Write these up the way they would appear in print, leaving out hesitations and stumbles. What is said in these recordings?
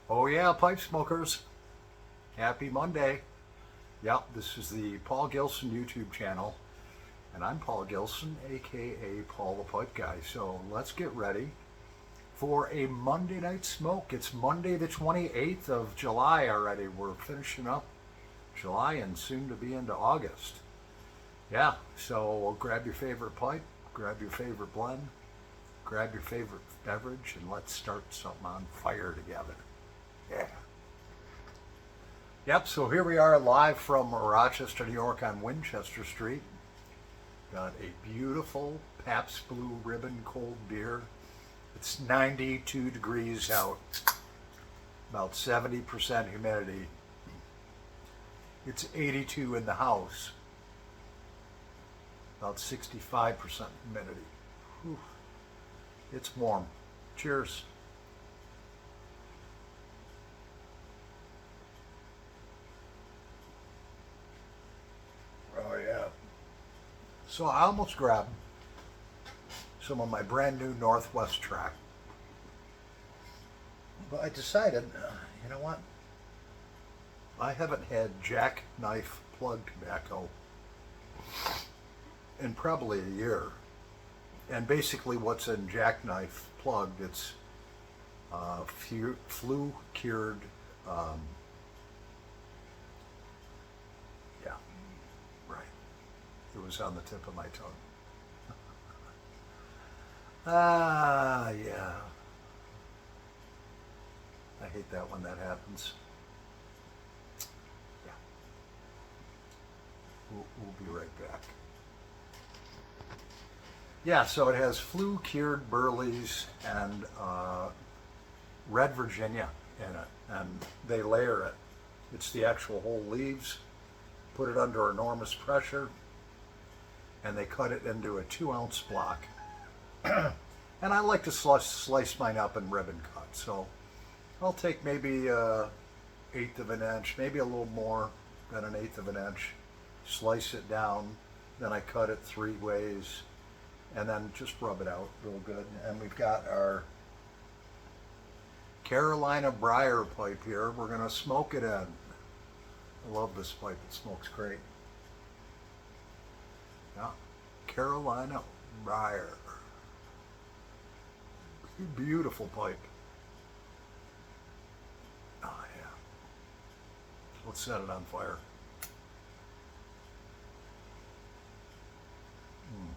Oh yeah, pipe smokers. Happy Monday. Yep, this is the Paul Gilson YouTube channel. And I'm Paul Gilson, aka Paul the Pipe Guy. So let's get ready for a Monday night smoke. It's Monday the 28th of July already. We're finishing up July and soon to be into August. Yeah, so grab your favorite pipe, grab your favorite blend, grab your favorite beverage, and let's start something on fire together. Yeah. Yep, so here we are live from Rochester, New York on Winchester Street. Got a beautiful Pabst Blue Ribbon cold beer. It's 92 degrees out, about 70% humidity. It's 82 in the house, about 65% humidity. Whew. It's warm. Cheers. Oh yeah. So I almost grabbed some of my brand new Northwest track. But I decided, you know what? I haven't had jackknife plug tobacco in probably a year. And basically what's in jackknife plugged, it's flu cured, yeah, right. It was on the tip of my tongue. Yeah. I hate that when that happens. Yeah. We'll be right back. Yeah, so it has flu cured burleys and red Virginia in it, and they layer it. It's the actual whole leaves, put it under enormous pressure, and they cut it into a 2-ounce block. And I like to slice mine up in ribbon cut, so I'll take maybe an eighth of an inch, maybe a little more than an eighth of an inch, slice it down, then I cut it 3 ways, and then just rub it out real good. And we've got our Carolina Briar pipe here. We're going to smoke it in. I love this pipe. It smokes great. Yeah, Carolina Briar. Beautiful pipe. Oh yeah. Let's set it on fire. Mm.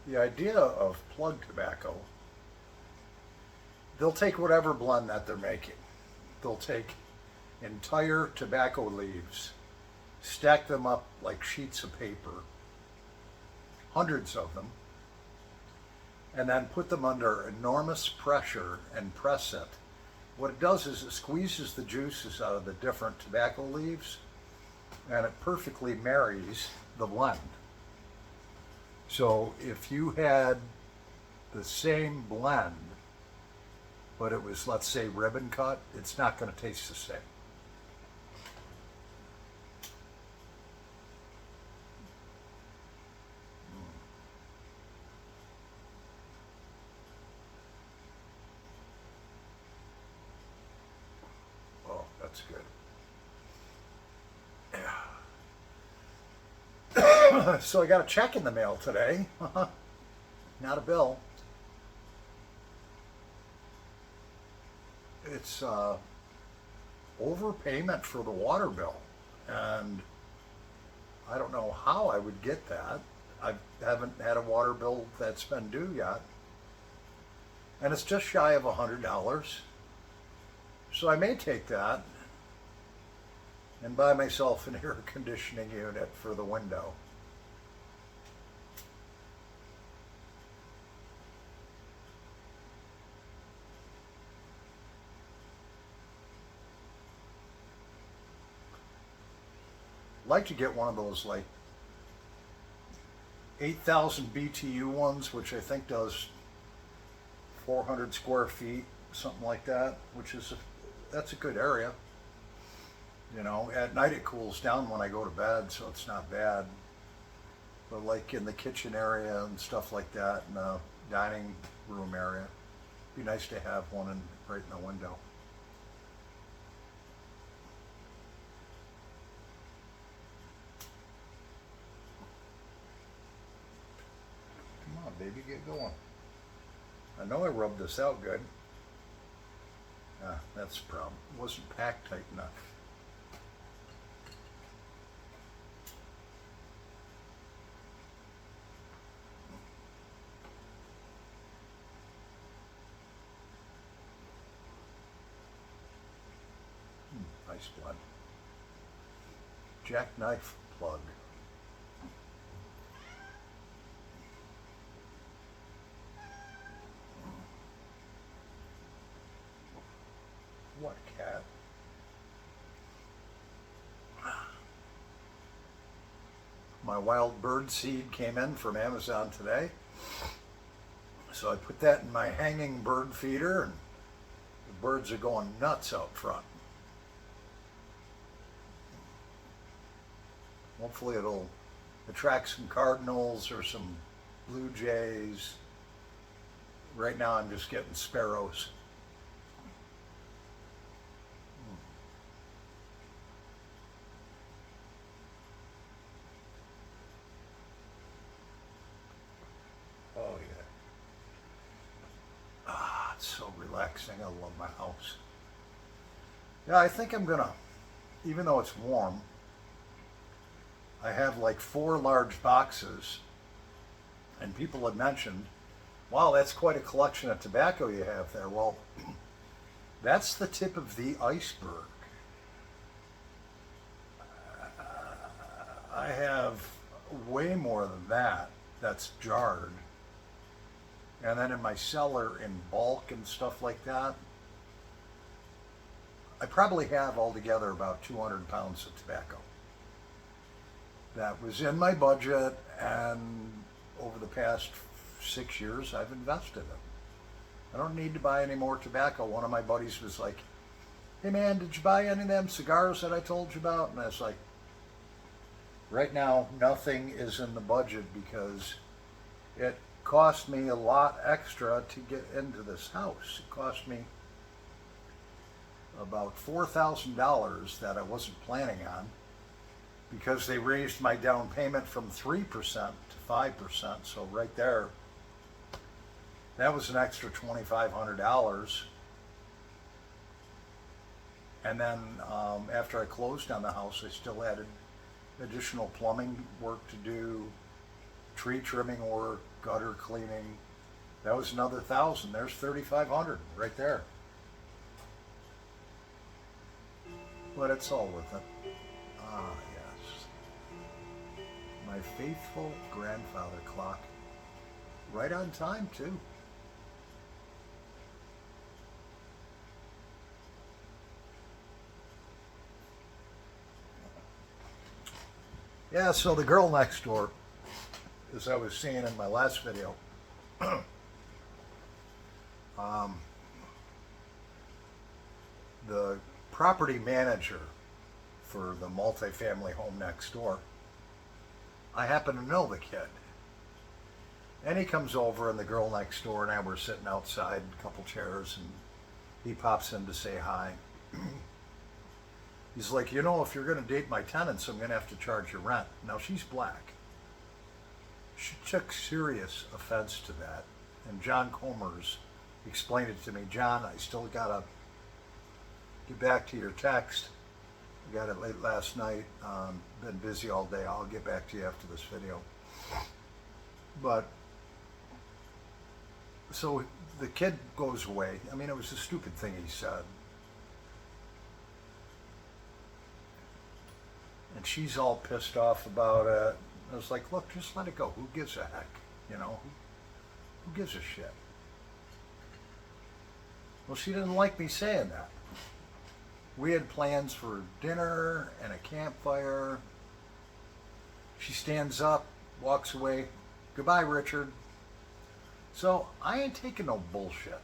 The idea of plug tobacco, they'll take whatever blend that they're making. They'll take entire tobacco leaves, stack them up like sheets of paper, hundreds of them, and then put them under enormous pressure and press it. What it does is it squeezes the juices out of the different tobacco leaves, and it perfectly marries the blend. So if you had the same blend, but it was, let's say, ribbon cut, it's not going to taste the same. Oh, that's good. Yeah. So I got a check in the mail today. Not a bill. It's overpayment for the water bill, and I don't know how I would get that. I haven't had a water bill that's been due yet, and it's just shy of $100. So I may take that and buy myself an air conditioning unit for the window. I'd like to get one of those like 8,000 BTU ones, which I think does 400 square feet, something like that, which is that's a good area. You know, at night it cools down when I go to bed, so it's not bad. but like in the kitchen area and stuff like that, and the dining room area. Be nice to have one right in the window. Come on, baby, get going. I know I rubbed this out good. Ah, that's the problem. It wasn't packed tight enough. Nice blood. Jackknife plug. What cat? My wild bird seed came in from Amazon today. So I put that in my hanging bird feeder, and the birds are going nuts out front. Hopefully it'll attract some cardinals or some blue jays. Right now I'm just getting sparrows. Oh yeah. Ah, it's so relaxing. I love my house. Yeah, I think I'm gonna, even though it's warm, I have like 4 large boxes, and people had mentioned, wow, that's quite a collection of tobacco you have there. Well, that's the tip of the iceberg. I have way more than that that's jarred. And then in my cellar in bulk and stuff like that, I probably have altogether about 200 pounds of tobacco. That was in my budget, and over the past 6 years, I've invested it. I don't need to buy any more tobacco. One of my buddies was like, hey man, did you buy any of them cigars that I told you about? And I was like, right now, nothing is in the budget because it cost me a lot extra to get into this house. It cost me about $4,000 that I wasn't planning on, because they raised my down payment from 3% to 5%. So right there, that was an extra $2,500. And then after I closed on the house, I still had additional plumbing work to do, tree trimming work, gutter cleaning. That was another $1,000. There's $3,500 right there. But it's all worth it. Ah, yes. My faithful grandfather clock. Right on time, too. Yeah, so the girl next door, as I was saying in my last video, the property manager for the multifamily home next door, I happen to know the kid. And he comes over, and the girl next door and I were sitting outside, a couple chairs, and he pops in to say hi. He's like, you know, if you're going to date my tenants, I'm going to have to charge you rent. Now, she's black. She took serious offense to that. And John Comers explained it to me. John, I still got to get back to your text. I got it late last night. Been busy all day. I'll get back to you after this video. But, so the kid goes away. I mean, it was a stupid thing he said. And she's all pissed off about it. I was like, look, just let it go. Who gives a heck? You know? Who gives a shit? Well, she didn't like me saying that. We had plans for dinner and a campfire. She stands up, walks away. Goodbye, Richard. So I ain't taking no bullshit.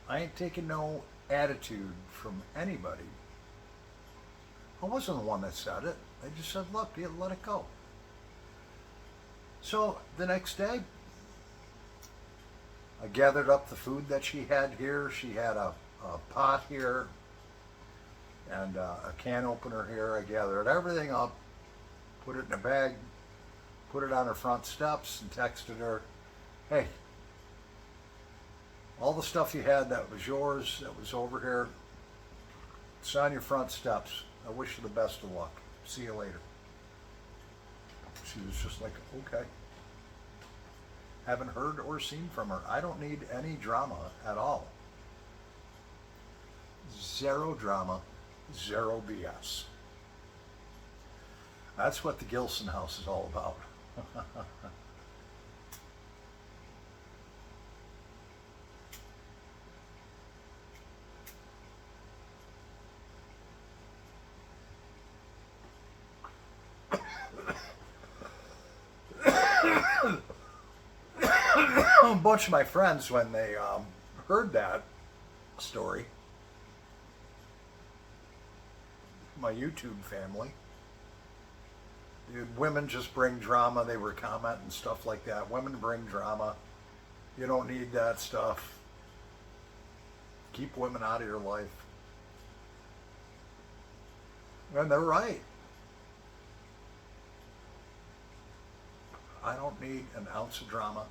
I ain't taking no attitude from anybody. I wasn't the one that said it. I just said, look, let it go. So the next day, I gathered up the food that she had here. She had a pot here and a can opener here. I gathered everything up, put it in a bag, put it on her front steps, and texted her, hey, all the stuff you had that was yours, that was over here, it's on your front steps. I wish you the best of luck. See you later. She was just like, okay. Haven't heard or seen from her. I don't need any drama at all. Zero drama, zero BS. That's what the Gilson house is all about. A bunch of my friends, when they heard that story, my YouTube family, dude, women just bring drama. They were commenting stuff like that. Women bring drama. You don't need that stuff. Keep women out of your life. And they're right. I don't need an ounce of drama.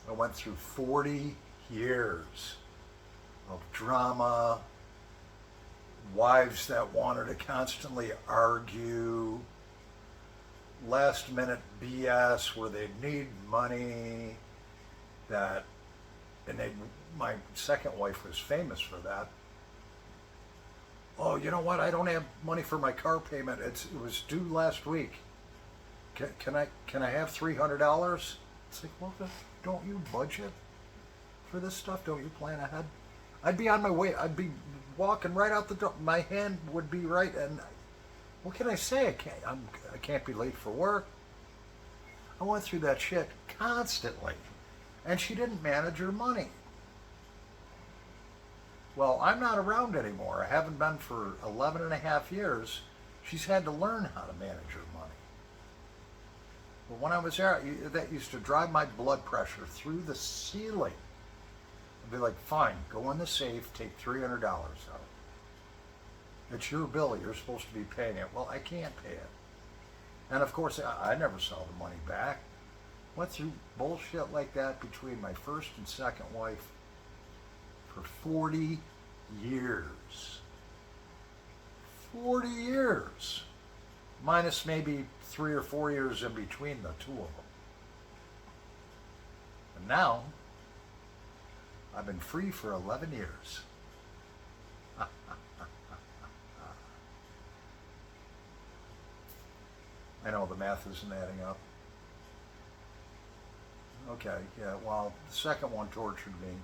I went through 40 years of drama, wives that wanted to constantly argue, last minute BS where they need money, my second wife was famous for that. Oh, you know what? I don't have money for my car payment. It was due last week. Can I have $300? It's like, well, don't you budget for this stuff? Don't you plan ahead? I'd be on my way. I'd be walking right out the door. My hand would be right, and what can I say? I can't be late for work. I went through that shit constantly, and she didn't manage her money. Well, I'm not around anymore. I haven't been for 11 and a half years. She's had to learn how to manage her money. But when I was there, that used to drive my blood pressure through the ceiling. I'd be like, fine, go in the safe, take $300 out. It's your bill, you're supposed to be paying it. Well, I can't pay it. And of course, I never saw the money back. Went through bullshit like that between my first and second wife for 40 years. 40 years. Minus maybe 3 or 4 years in between the two of them. And now, I've been free for 11 years. I know the math isn't adding up. Okay, yeah, well, the second one tortured me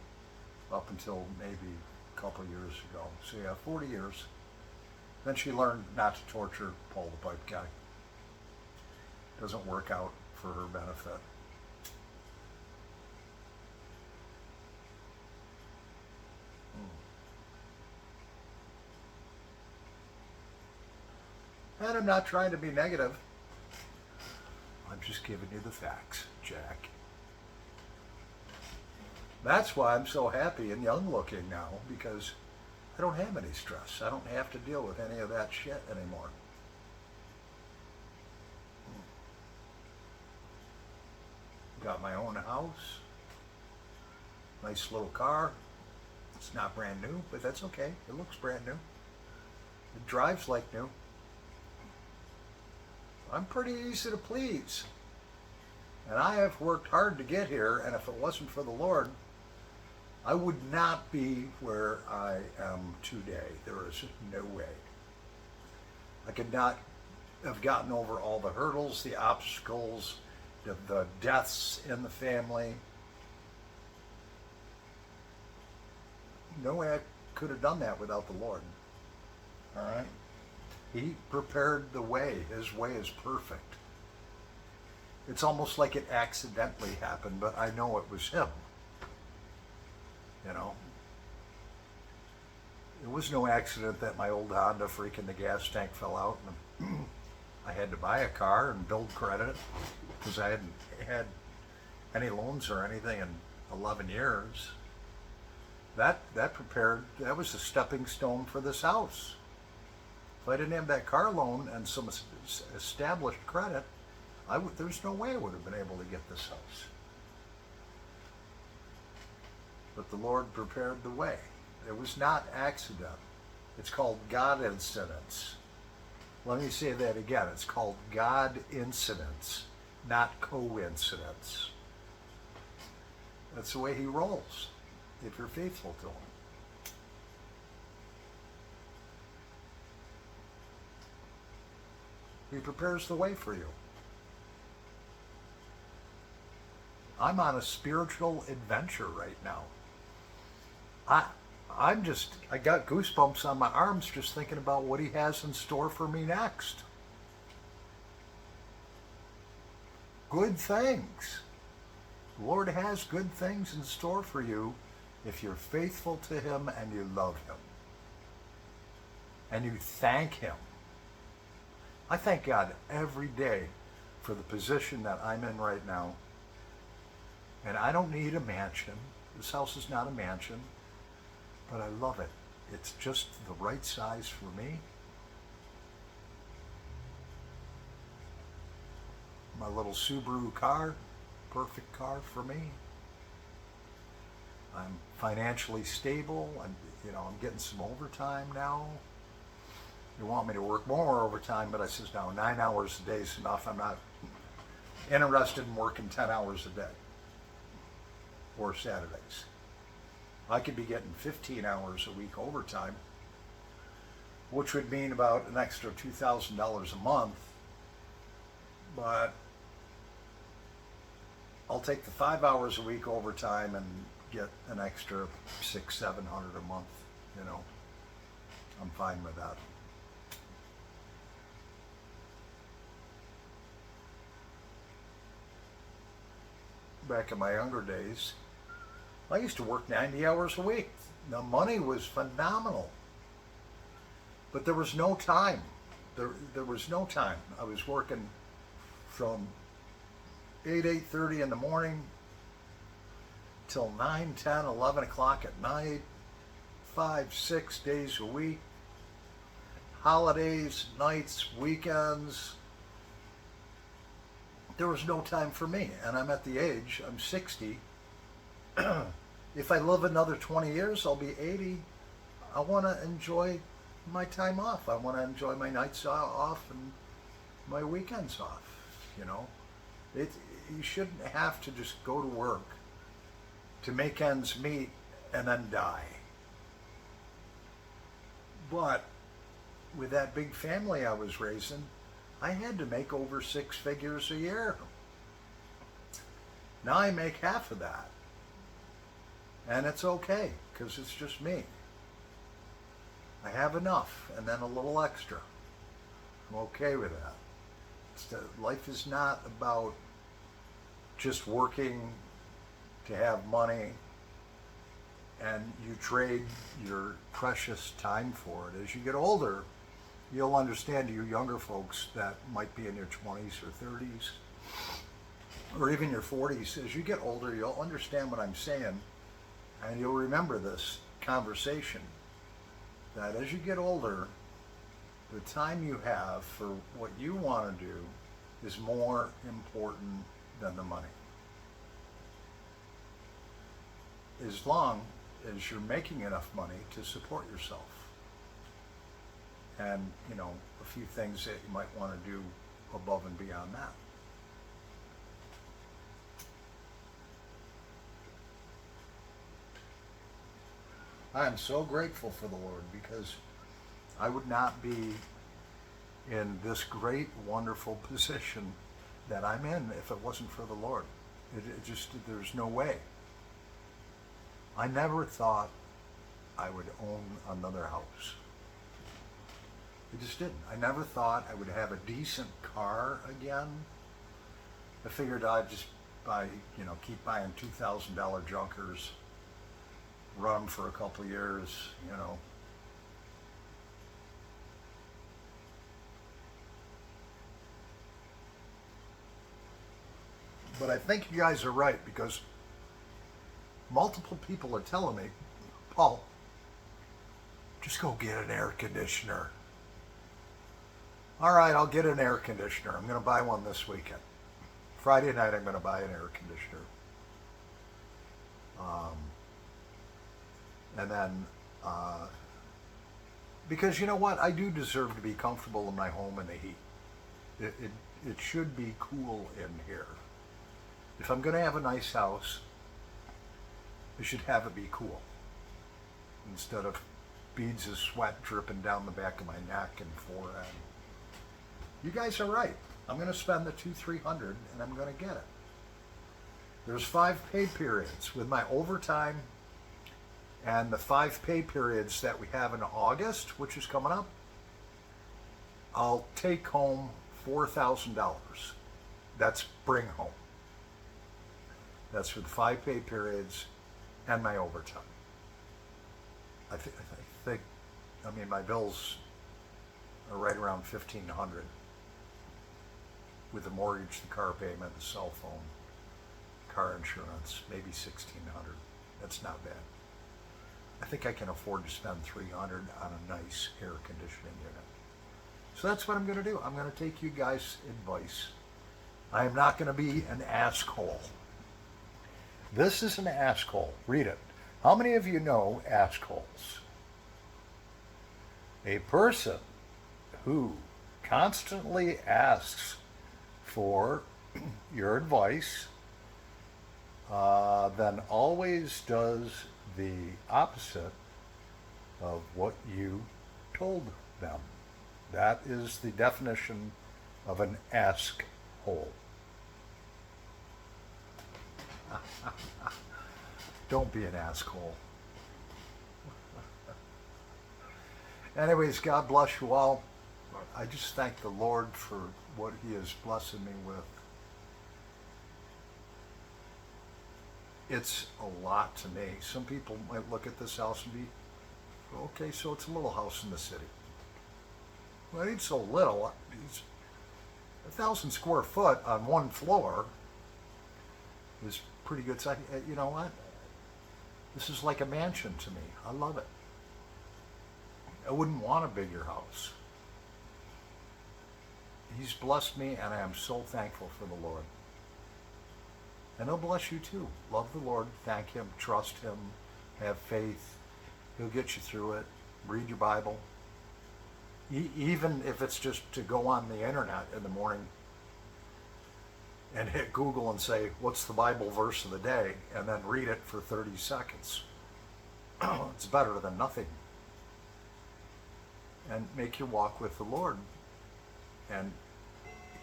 up until maybe a couple years ago. So yeah, 40 years. Then she learned not to torture Paul the pipe guy. Doesn't work out for her benefit. And I'm not trying to be negative. I'm just giving you the facts, Jack. That's why I'm so happy and young looking now, because I don't have any stress. I don't have to deal with any of that shit anymore. Got my own house, nice little car. It's not brand new, but that's okay. It looks brand new. It drives like new. I'm pretty easy to please. And I have worked hard to get here, and if it wasn't for the Lord, I would not be where I am today. There is no way. I could not have gotten over all the hurdles, the obstacles, the deaths in the family. No way I could have done that without the Lord. All right? He prepared the way. His way is perfect. It's almost like it accidentally happened, but I know it was him. You know? It was no accident that my old Honda freaking the gas tank fell out and I had to buy a car and build credit. because I hadn't had any loans or anything in 11 years. That was a stepping stone for this house. If I didn't have that car loan and some established credit, there's no way I would have been able to get this house. But the Lord prepared the way. It was not accident. It's called God incidents. Let me say that again. It's called God incidents, not coincidence. That's the way he rolls, if you're faithful to him. He prepares the way for you. I'm on a spiritual adventure right now. I got goosebumps on my arms just thinking about what he has in store for me next. Good things. The Lord has good things in store for you if you're faithful to him and you love him. And you thank him. I thank God every day for the position that I'm in right now. And I don't need a mansion. This house is not a mansion. But I love it. It's just the right size for me. My little Subaru car, perfect car for me. I'm financially stable. I'm getting some overtime now. You want me to work more overtime, but I says, no, 9 hours a day is enough. I'm not interested in working 10 hours a day or Saturdays. I could be getting 15 hours a week overtime, which would mean about an extra $2,000 a month. But I'll take the 5 hours a week overtime and get an extra $600-700 a month. I'm fine with that. Back in my younger days, I used to work 90 hours a week. The money was phenomenal. But there was no time. There was no time. I was working from 8:30 in the morning till 9, 10, 11 o'clock at night, 5, 6 days a week, holidays, nights, weekends. There was no time for me. And I'm at the age, I'm 60. If I live another 20 years, I'll be 80. I want to enjoy my time off. I want to enjoy my nights off and my weekends off. You shouldn't have to just go to work to make ends meet and then die. But with that big family I was raising, I had to make over 6 figures a year. Now I make half of that. And it's okay, because it's just me. I have enough, and then a little extra. I'm okay with that. Life is not about just working to have money, and you trade your precious time for it. As you get older, you'll understand, you younger folks that might be in your 20s or 30s, or even your 40s, as you get older, you'll understand what I'm saying. And you'll remember this conversation, that as you get older, the time you have for what you want to do is more important than the money. As long as you're making enough money to support yourself. And, a few things that you might want to do above and beyond that. I'm so grateful for the Lord, because I would not be in this great, wonderful position that I'm in if it wasn't for the Lord. There's no way. I never thought I would own another house. I just didn't. I never thought I would have a decent car again. I figured I'd just keep buying $2,000 junkers, run them for a couple of years, But I think you guys are right, because multiple people are telling me, Paul, just go get an air conditioner. All right, I'll get an air conditioner. I'm going to buy one this weekend. Friday night, I'm going to buy an air conditioner. And then, because you know what? I do deserve to be comfortable in my home in the heat. It should be cool in here. If I'm going to have a nice house, I should have it be cool, instead of beads of sweat dripping down the back of my neck and forehead. You guys are right. I'm going to spend the $200-300 and I'm going to get it. There's 5 pay periods with my overtime and the 5 pay periods that we have in August, which is coming up. I'll take home $4,000. That's bring home. That's for the 5 pay periods and my overtime. I think, my bills are right around $1,500 with the mortgage, the car payment, the cell phone, car insurance, maybe $1,600. That's not bad. I think I can afford to spend $300 on a nice air conditioning unit. So that's what I'm going to do. I'm going to take you guys' advice. I am not going to be an asshole. This is an asshole. Read it. How many of you know assholes? A person who constantly asks for your advice, then always does the opposite of what you told them. That is the definition of an ask-hole. Don't be an asshole. Anyways, God bless you all. I just thank the Lord for what He is blessing me with. It's a lot to me. Some people might look at this house and be, okay, so it's a little house in the city. Well, it ain't so little. It's 1,000 square foot on one floor is pretty good size. You know what? This is like a mansion to me. I love it. I wouldn't want a bigger house. He's blessed me, and I am so thankful for the Lord. And He'll bless you too. Love the Lord, thank Him, trust Him, have faith. He'll get you through it. Read your Bible. Even if it's just to go on the internet in the morning and hit Google and say, what's the Bible verse of the day? And then read it for 30 seconds. It's better than nothing. And make your walk with the Lord. And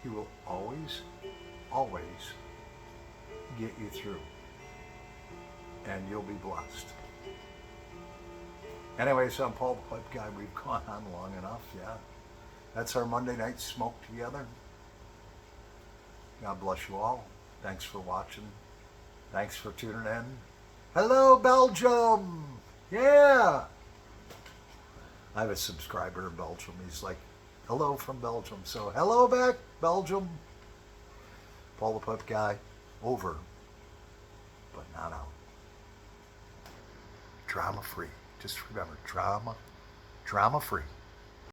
He will always, always get you through. And you'll be blessed. Anyways, I'm Paul the Pipe Guy. We've gone on long enough, yeah. That's our Monday night smoke together. God bless you all. Thanks for watching. Thanks for tuning in. Hello, Belgium! Yeah! I have a subscriber in Belgium. He's like, hello from Belgium. So, hello back, Belgium. Paul the Pipe Guy, over, but not out. Drama free. Just remember, drama free.